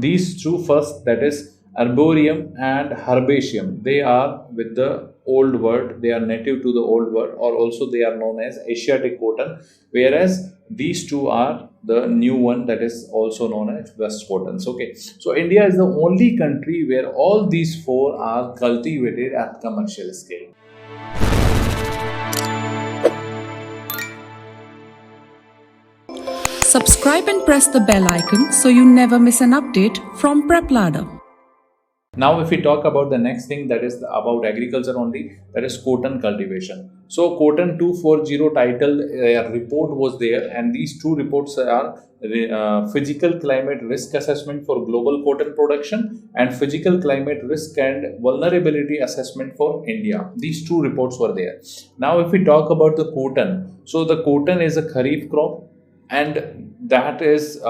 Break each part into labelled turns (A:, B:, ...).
A: these two first, that is Arboreum and Herbaceum, they are with the old world, they are native to the old world, or also they are known as Asiatic cotton, whereas these two are the new one, that is also known as West cottons. Okay, so India is the only country where all these four are cultivated at commercial scale.
B: Subscribe and press the bell icon so you never miss an update from PrepLadder.
A: Now, if we talk about the next thing, that is about agriculture only, that is cotton cultivation. So, Cotton 240 title report was there, and these two reports are physical climate risk assessment for global cotton production and physical climate risk and vulnerability assessment for India. These two reports were there. Now, if we talk about the cotton, so the cotton is a kharif crop, and that is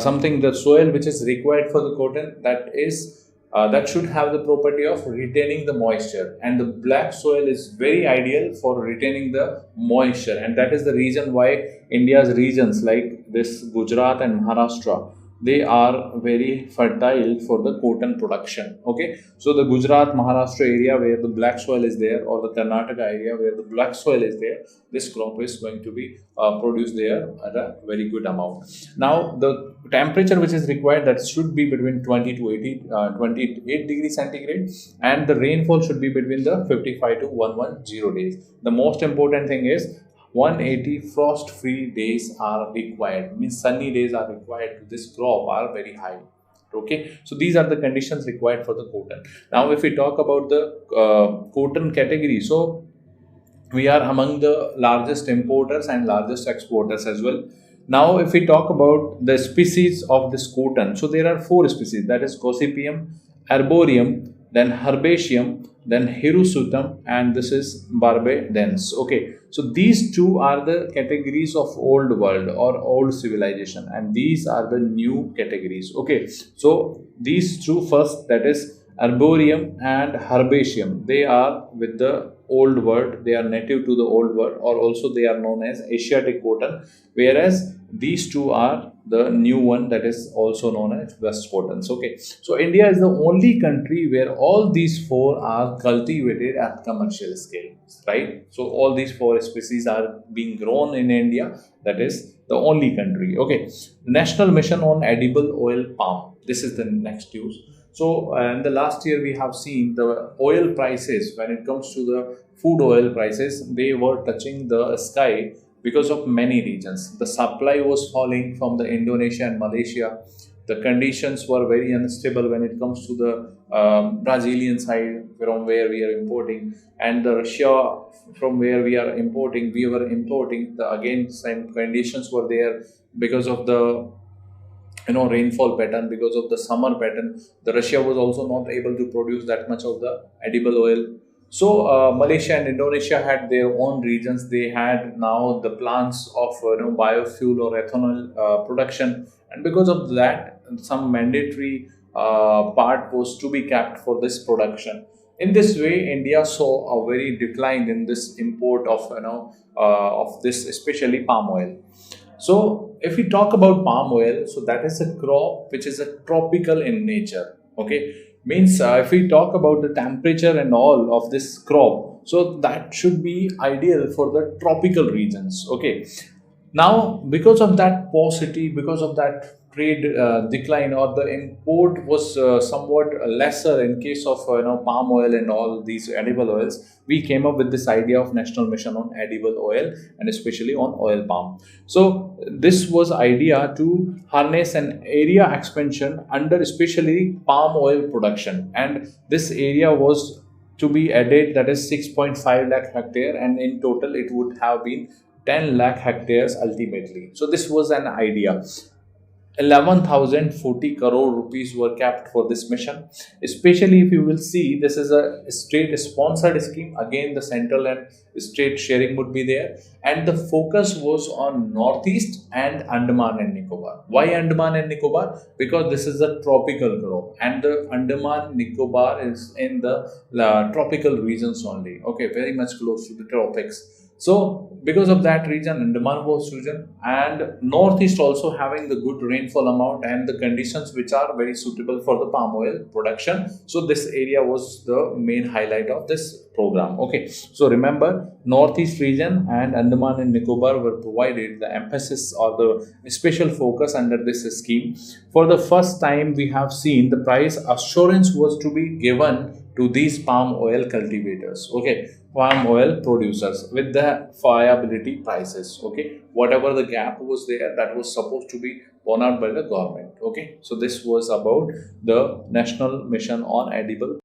A: something, the soil which is required for the cotton, that should have the property of retaining the moisture, and the black soil is very ideal for retaining the moisture, and that is the reason why India's regions like this Gujarat and Maharashtra, they are very fertile for the cotton production. Okay, so the Gujarat Maharashtra area where the black soil is there, or the Karnataka area where the black soil is there, this crop is going to be produced there at a very good amount. Now, the temperature which is required, that should be between 20 to 28 degrees centigrade, and the rainfall should be between the 55 to 110 days. The most important thing is 180 frost free days are required, means sunny days are required to this crop are very high. Okay, so these are the conditions required for the cotton. Now, if we talk about the cotton category, so we are among the largest importers and largest exporters as well. Now, if we talk about the species of this cotton, so there are four species, that is Gossypium, Arboreum, then Herbaceum, then Hirsutum, and this is Barbadens. Okay, so these two are the categories of old world or old civilization, and these are the new categories. Okay, so these two first, that is Arboreum and Herbaceum, they are with the old world, they are native to the old world, or also they are known as Asiatic cotton, whereas these two are the new one, that is also known as West cottons. Okay, so India is the only country where all these four are cultivated at commercial scale, right? So all these four species are being grown in India, that is the only country. Okay, National Mission on Edible Oil Palm, this is the next news. So, in the last year, we have seen the oil prices, when it comes to the food oil prices, they were touching the sky because of many reasons. The supply was falling from the Indonesia and Malaysia. The conditions were very unstable when it comes to the Brazilian side, from where we are importing, and the Russia, from where we are importing. We were importing, again same conditions were there because of the rainfall pattern, because of the summer pattern. The Russia was also not able to produce that much of the edible oil. So Malaysia and Indonesia had their own regions. They had now the plants of biofuel or ethanol production, and because of that, some mandatory part was to be kept for this production. In this way, India saw a very decline in this import of this, especially palm oil. So, if we talk about palm oil, so that is a crop which is a tropical in nature. Okay, means if we talk about the temperature and all of this crop, so that should be ideal for the tropical regions. Okay, now because of that paucity, because of that trade decline, or the import was somewhat lesser in case of palm oil and all these edible oils, we came up with this idea of National Mission on Edible Oil, and especially on oil palm. So this was idea to harness an area expansion under especially palm oil production, and this area was to be added, that is 6.5 lakh hectare, and in total it would have been 10 lakh hectares ultimately. So this was an idea. 11,040 crore rupees were kept for this mission. Especially if you will see, this is a state sponsored scheme. Again, the central and state sharing would be there, and the focus was on Northeast and Andaman and Nicobar. Why Andaman and Nicobar? Because this is a tropical crop, and the Andaman Nicobar is in the tropical regions only. Okay, very much close to the tropics. So because of that region, Andaman was chosen, and Northeast also having the good rainfall amount and the conditions which are very suitable for the palm oil production. So this area was the main highlight of this program. Okay, so remember, Northeast region and Andaman and Nicobar were provided the emphasis or the special focus under this scheme. For the first time, we have seen the price assurance was to be given to these palm oil cultivators. Okay, palm oil producers with the viability prices. Okay, whatever the gap was there, that was supposed to be borne out by the government. Okay, so this was about the national mission on edible